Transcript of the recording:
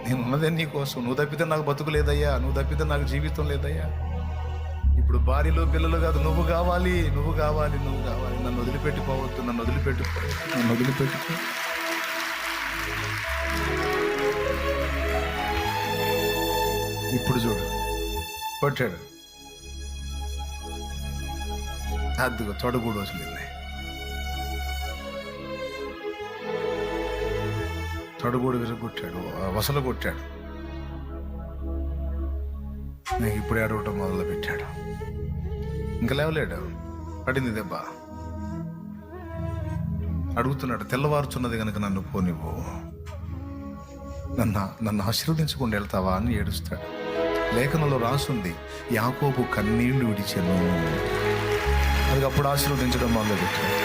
నేను ఉన్నదే నీ కోసం. నువ్వు తప్పితే నాకు బతుకు లేదయ్యా, నువ్వు తప్పితే నాకు జీవితం లేదయ్యా. ఇప్పుడు భార్యలు పిల్లలు కాదు, నువ్వు కావాలి, నువ్వు కావాలి, నువ్వు కావాలి. నన్ను వదిలిపెట్టిపోవద్దు, నన్ను వదిలిపెట్టుకో, నన్ను వదిలిపెట్టుకో. ఇప్పుడు చూడు, కొట్టాడు, అద్దుగో తొడగూడు వదిలింది. తొడగూడు విరగొట్టాడు, వసలు కొట్టాడు. నాకు ఇప్పుడు ఏడవటం మొదలు పెట్టాడు. ఇంకా లేవలేడు, పడింది దెబ్బ. అడుగుతున్నాడు, తెల్లవారుచున్నది కనుక నన్ను పోనివ్వు, నన్ను ఆశీర్వదించకుండా వెళ్తావా అని ఏడుస్తాడు. లేఖనంలో రాసుంది, యాకోబు కన్నీళ్లు విడిచెను. అది అప్పుడు ఆశీర్వదించడం మొదలు పెట్టాడు.